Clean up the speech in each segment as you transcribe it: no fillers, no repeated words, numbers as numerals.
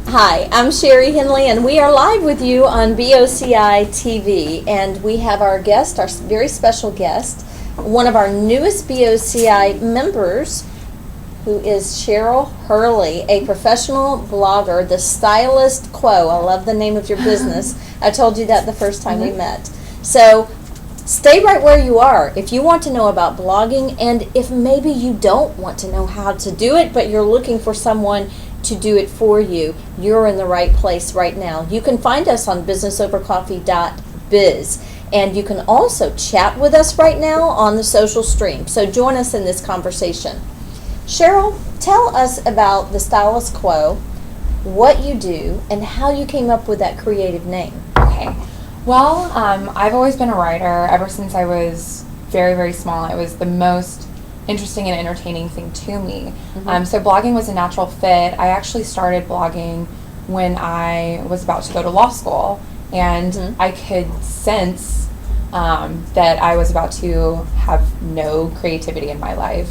Hi, I'm Sherry Henley, and we are live with you on BOCI TV. And we have our guest, our very special guest, one of our newest BOCI members, who is Cheryl Hurley, a professional blogger, the Stylist Quo. I love the name of your business. I told you that the first time we met. So stay right where you are if you want to know about blogging, and if maybe you don't want to know how to do it, but you're looking for someone to do it for you, you're in the right place right now. You can find us on businessovercoffee.biz, and you can also chat with us right now on the social stream. So join us in this conversation. Cheryl, tell us about the Stylist Quo, what you do, and how you came up with that creative name. Okay. Well, I've always been a writer ever since I was very, very small. It was the most interesting and entertaining thing to me. So blogging was a natural fit. I actually started blogging when I was about to go to law school, and I could sense that I was about to have no creativity in my life.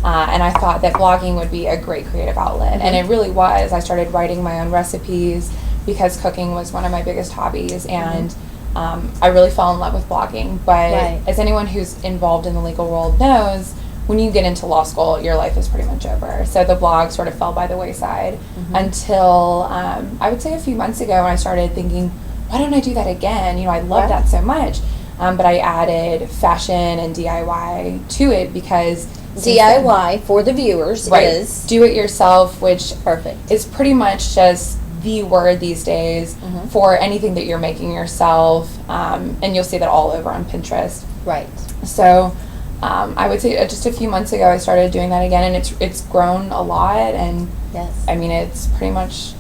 And I thought that blogging would be a great creative outlet, and it really was. I started writing my own recipes because cooking was one of my biggest hobbies, and I really fell in love with blogging. But as anyone who's involved in the legal world knows, when you get into law school, your life is pretty much over. So the blog sort of fell by the wayside until I would say a few months ago when I started thinking, why don't I do that again? You know, I love that so much. But I added fashion and DIY to it because DIY, for the viewers, is do it yourself, which perfect is pretty much just the word these days for anything that you're making yourself, and you'll see that all over on Pinterest. Right. So I would say just a few months ago I started doing that again, and it's grown a lot, and I mean, it's pretty much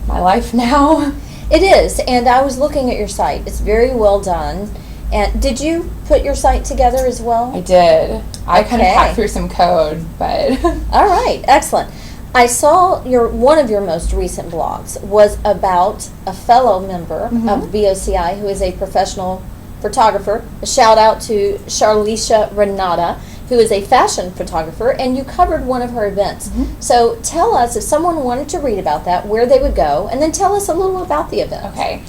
my life now. It is, and I was looking at your site. It's very well done. And did you put your site together as well? I did. I kind of hacked through some code, but all right, excellent. I saw one of your most recent blogs was about a fellow member of BOCI who is a professional photographer. A shout out to Charlicia Renata, who is a fashion photographer, and you covered one of her events. So tell us, if someone wanted to read about that, where they would go, and then tell us a little about the event. Okay.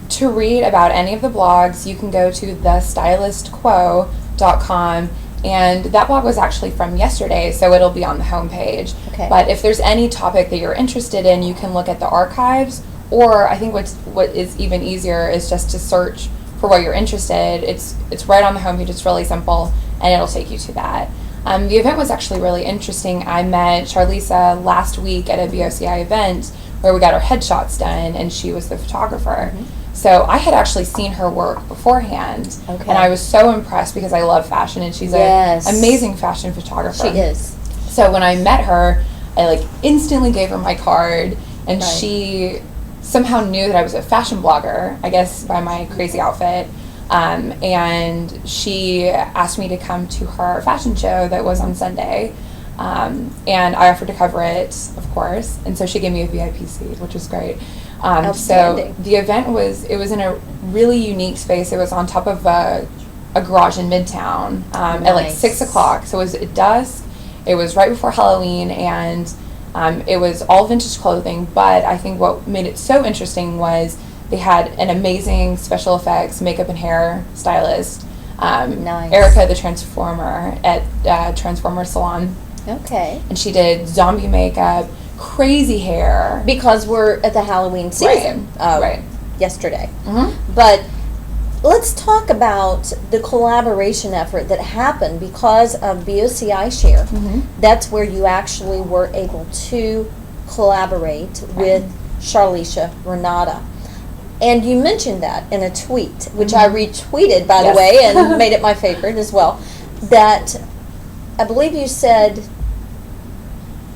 To read about any of the blogs, you can go to thestylistquo.com, and that blog was actually from yesterday, so it'll be on the homepage. But if there's any topic that you're interested in, you can look at the archives, or I think what is even easier is just to search for what you're interested. It's right on the homepage. It's really simple, and it'll take you to that. The event was actually really interesting. I met Charliza last week at a BOCI event where we got our headshots done, and she was the photographer. So I had actually seen her work beforehand, and I was so impressed because I love fashion, and she's an amazing fashion photographer. She is. So when I met her, I instantly gave her my card, and she somehow knew that I was a fashion blogger, I guess by my crazy outfit. And she asked me to come to her fashion show that was on Sunday. And I offered to cover it, of course, and so she gave me a VIP seat, which was great. So the event was in a really unique space. It was on top of a garage in Midtown at 6 o'clock. So it was at dusk. It was right before Halloween, and it was all vintage clothing. But I think what made it so interesting was they had an amazing special effects, makeup and hair stylist, Erica the Transformer at Transformer Salon. And she did zombie makeup, crazy hair. Because we're at the Halloween season. Yesterday. But let's talk about the collaboration effort that happened because of BOCI Share. That's where you actually were able to collaborate with Charlicia Renata. And you mentioned that in a tweet, which I retweeted, by the way, and made it my favorite as well, that I believe you said,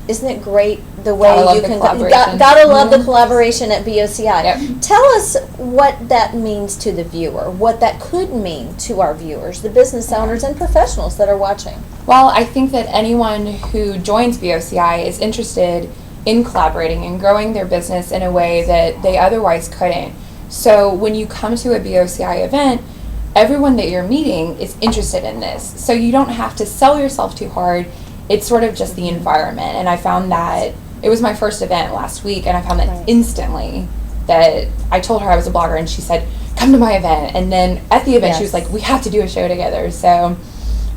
isn't it great the way you can gotta love the collaboration at BOCI. Tell us what that means to the viewer, what that could mean to our viewers, the business owners and professionals that are watching. Well, I think that anyone who joins BOCI is interested in collaborating and growing their business in a way that they otherwise couldn't. So when you come to a BOCI event, everyone that you're meeting is interested in this. So you don't have to sell yourself too hard. It's sort of just the environment. And I found that it was my first event last week, and I found that Right. instantly that I told her I was a blogger, and she said, come to my event. And then at the event, she was Yes. like, we have to do a show together. So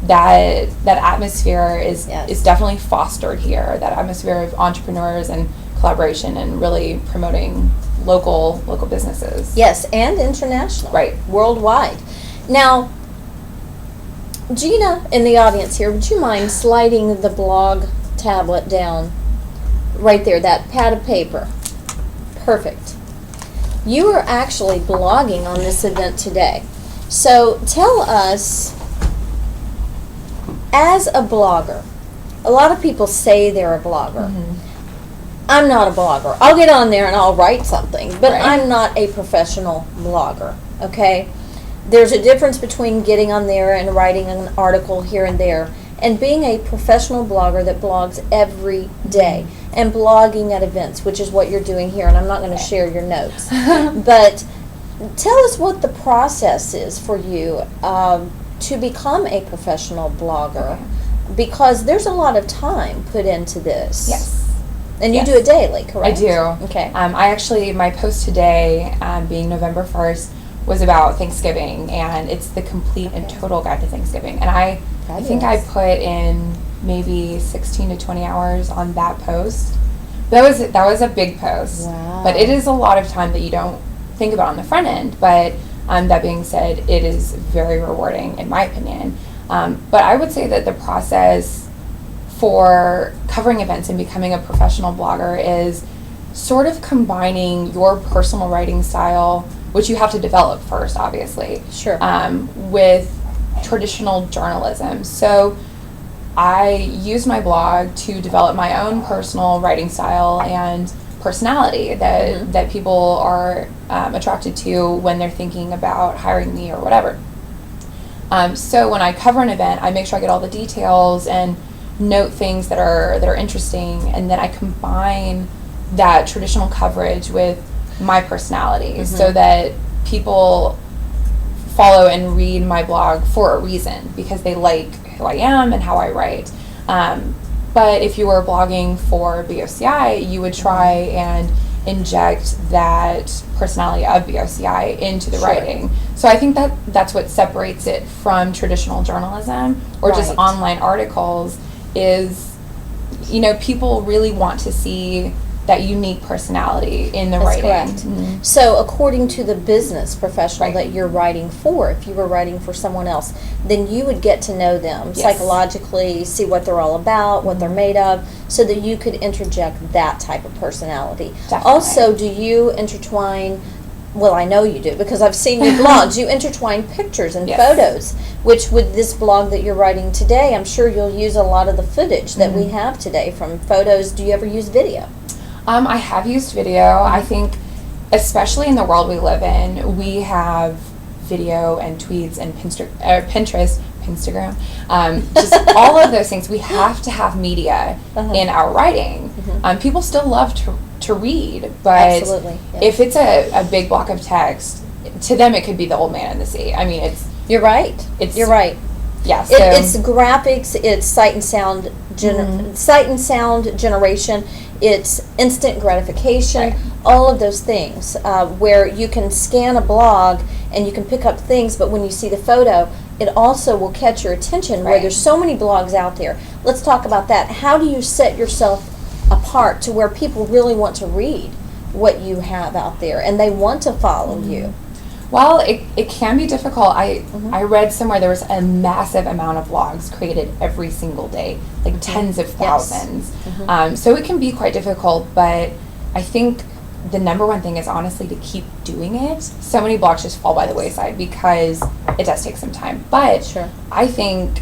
that atmosphere is definitely fostered here, that atmosphere of entrepreneurs and collaboration and really promoting local businesses. Yes, and international. Right. Worldwide. Now, Gina, in the audience here, would you mind sliding the blog tablet down right there, that pad of paper? Perfect. You are actually blogging on this event today. So tell us, as a blogger, a lot of people say they're a blogger. I'm not a blogger. I'll get on there and I'll write something, but Right. I'm not a professional blogger, okay? There's a difference between getting on there and writing an article here and there and being a professional blogger that blogs every day and blogging at events, which is what you're doing here, and I'm not going to share your notes. But tell us what the process is for you to become a professional blogger, because there's a lot of time put into this. Yes. And you Yes. do it daily, correct? I do. Okay. I actually, my post today, being November 1st, was about Thanksgiving, and it's the complete and total guide to Thanksgiving. And I think I put in maybe 16 to 20 hours on that post. That was a big post. Wow. But it is a lot of time that you don't think about on the front end. But that being said, it is very rewarding, in my opinion. But I would say that the process for covering events and becoming a professional blogger is sort of combining your personal writing style, which you have to develop first, obviously, Sure. with traditional journalism. So I use my blog to develop my own personal writing style and personality that people are attracted to when they're thinking about hiring me or whatever. So when I cover an event, I make sure I get all the details and note things that are interesting, and then I combine that traditional coverage with my personality so that people follow and read my blog for a reason, because they like who I am and how I write. But if you were blogging for BOCI, you would try and inject that personality of BOCI into the writing. So I think that's what separates it from traditional journalism or just Right. online articles is, people really want to see that unique personality in the That's writing. correct. Mhm. So according to the business professional Right. that you're writing for, if you were writing for someone else, then you would get to know them Yes. psychologically, see what they're all about, what they're made of, so that you could interject that type of personality. Definitely. Also, do you intertwine, well, I know you do because I've seen your blogs, you intertwine pictures and Yes. photos, which with this blog that you're writing today, I'm sure you'll use a lot of the footage that we have today from photos. Do you ever use video? I have used video. I think, especially in the world we live in, we have video and tweets and Pinterest, Instagram, just all of those things. We have to have media in our writing. People still love to read, but Absolutely, yes. if it's a big block of text, to them it could be the old man in the sea. I mean, You're right. You're right. Yeah, so It's graphics. It's sight and sound. Sight and sound generation. It's instant gratification. Right. All of those things where you can scan a blog and you can pick up things, but when you see the photo, it also will catch your attention. Where Right. there's so many blogs out there. Let's talk about that. How do you set yourself apart to where people really want to read what you have out there and they want to follow you? Well, it can be difficult. I read somewhere there was a massive amount of blogs created every single day, like tens of thousands. So it can be quite difficult, but I think the number one thing is honestly to keep doing it. So many blogs just fall by the wayside because it does take some time. But Sure. I think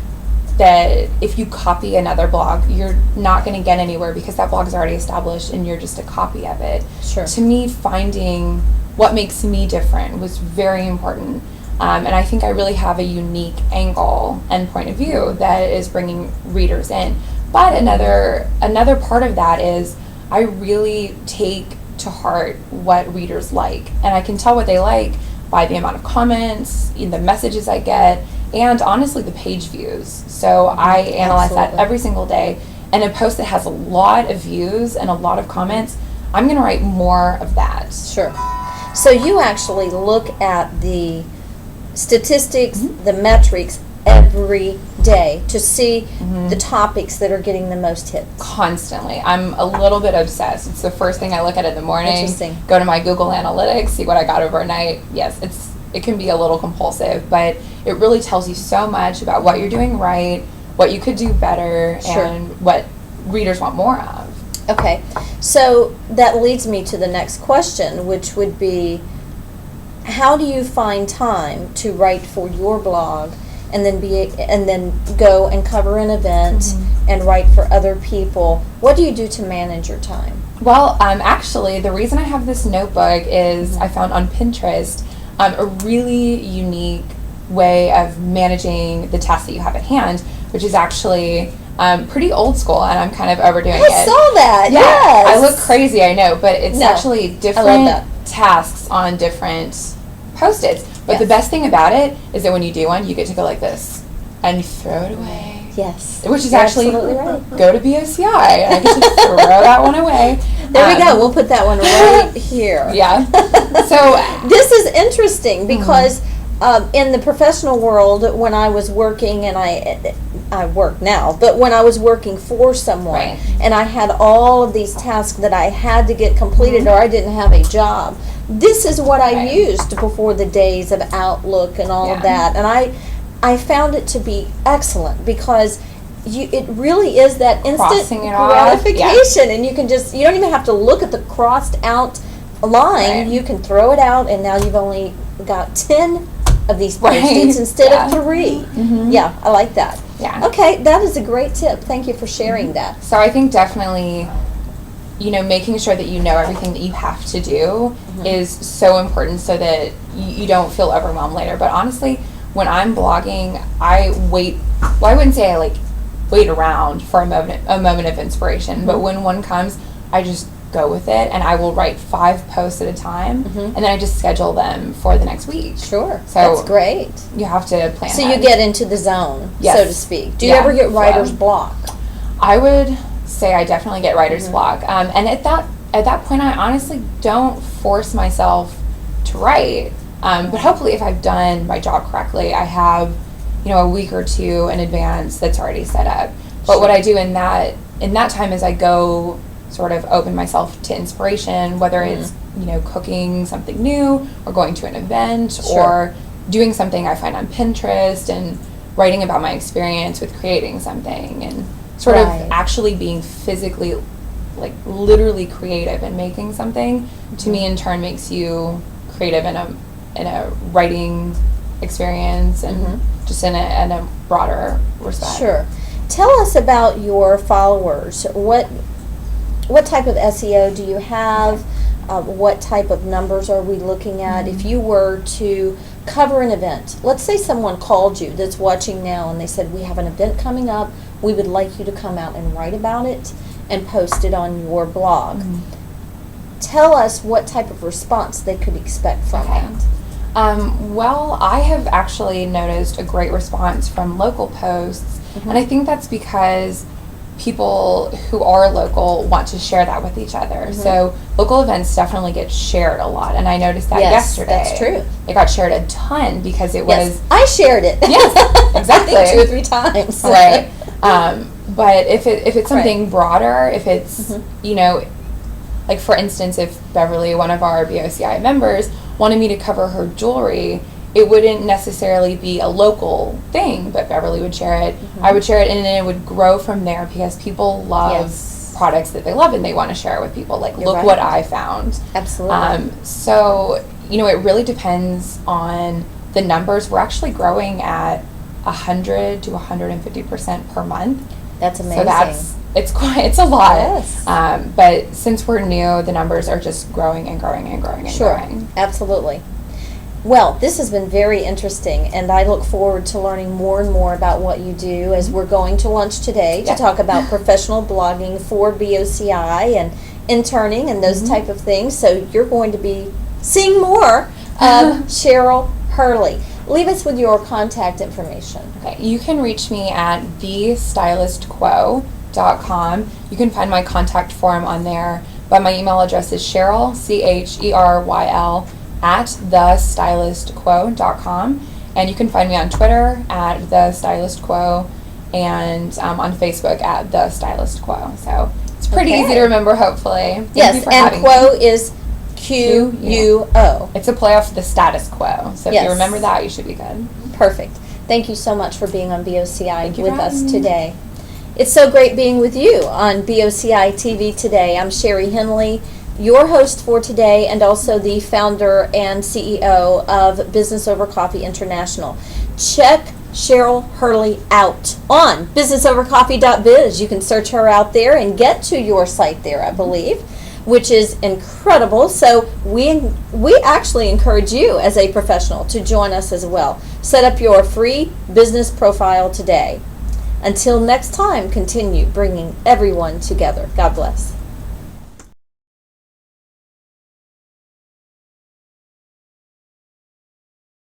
that if you copy another blog, you're not going to get anywhere because that blog is already established and you're just a copy of it. Sure. To me, finding what makes me different was very important. And I think I really have a unique angle and point of view that is bringing readers in. But another part of that is I really take to heart what readers like. And I can tell what they like by the amount of comments, the messages I get, and honestly the page views. So I analyze that Absolutely. every single day. and a post that has a lot of views and a lot of comments, I'm going to write more of that. Sure. So you actually look at the statistics, the metrics every day to see the topics that are getting the most hits. Constantly. I'm a little bit obsessed. It's the first thing I look at in the morning. Interesting. Go to my Google Analytics, see what I got overnight. Yes, it can be a little compulsive, but it really tells you so much about what you're doing right, what you could do better, Sure. and what readers want more of. Okay, so that leads me to the next question, which would be, how do you find time to write for your blog, and then go and cover an event and write for other people? What do you do to manage your time? Well, actually, the reason I have this notebook is I found on Pinterest a really unique way of managing the tasks that you have at hand, which is actually pretty old school, and I'm kind of overdoing it. I saw that. Yeah, Yes. I look crazy, I know, but it's No, actually I love different that. tasks on different Post-its. But Yes. the best thing about it is that when you do one, you get to go like this and you throw it away. Yes. Which is You're actually absolutely right. go to BOCI, and I get to throw that one away. There we go. We'll put that one right here. Yeah. So This is interesting because in the professional world, when I was working, and I work now, but when I was working for someone, Right. and I had all of these tasks that I had to get completed, or I didn't have a job, this is what I Right. used before the days of Outlook and all of Yeah. that, and I found it to be excellent because it really is that instant Crossing it off, gratification, and you don't even have to look at the crossed out line. Right. You can throw it out, and now you've only got 10 of these Right. Post-its instead Yeah. of 3. Yeah, I like that. Yeah. Okay, that is a great tip. Thank you for sharing that. So I think definitely, making sure that you know everything that you have to do is so important so that you don't feel overwhelmed later. But honestly, when I'm blogging, I wait. Well, I wouldn't say I wait around for a moment of inspiration. But when one comes, I just go with it, and I will write 5 posts at a time, and then I just schedule them for the next week. Sure, So that's great. You have to plan. So that. you get into the zone, Yes. so to speak. Do you Yeah. ever get writer's So- block? I would say I definitely get writer's block, and at that point, I honestly don't force myself to write. But hopefully, if I've done my job correctly, I have, a week or two in advance that's already set up. But what I do in that time is I go sort of open myself to inspiration, whether it's cooking something new, or going to an event, Sure. or doing something I find on Pinterest, and writing about my experience with creating something, and sort Right. of actually being physically, literally creative in making something. To me, in turn, makes you creative in a writing experience, and just in a broader respect. Sure. Tell us about your followers. What type of SEO do you have? What type of numbers are we looking at? If you were to cover an event, let's say someone called you that's watching now and they said, we have an event coming up, we would like you to come out and write about it and post it on your blog. Tell us what type of response they could expect from that. Well, I have actually noticed a great response from local posts, and I think that's because people who are local want to share that with each other. So local events definitely get shared a lot, and I noticed that Yes, yesterday. that's true. It got shared a ton because it Yes, was I shared it. Yes, exactly. I think 2 or 3 times. right. But if it's something broader, if it's like for instance, if Beverly, one of our BOCI members, wanted me to cover her jewelry, it wouldn't necessarily be a local thing, but Beverly would share it. I would share it, and then it would grow from there because people love Yes. products that they love, and they want to share it with people. Like, You're look right. what I found. Absolutely. So, it really depends on the numbers. We're actually growing at 100 to 150% per month. That's amazing. So it's a lot. Yes. But since we're new, the numbers are just growing and growing and growing and Sure, growing. absolutely. Well, this has been very interesting, and I look forward to learning more and more about what you do as we're going to lunch today to Yeah. talk about professional blogging for BOCI and interning and those type of things. So you're going to be seeing more of Cheryl Hurley. Leave us with your contact information. Okay, you can reach me at thestylistquo, cheryl.com. You can find my contact form on there, but my email address is Cheryl, CHERYL, at thestylistquo.com. And you can find me on Twitter at thestylistquo and on Facebook at thestylistquo. So it's pretty easy to remember, hopefully. Yes, and quo is Q-U-O. It's a play off the status quo. So if you remember that, you should be good. Perfect. Thank you so much for being on BOCI with us today. It's so great being with you on BOCI TV today. I'm Sherry Henley, your host for today, and also the founder and CEO of Business Over Coffee International. Check Cheryl Hurley out on businessovercoffee.biz. You can search her out there and get to your site there, I believe, which is incredible. So we actually encourage you as a professional to join us as well. Set up your free business profile today. Until next time, continue bringing everyone together. God bless.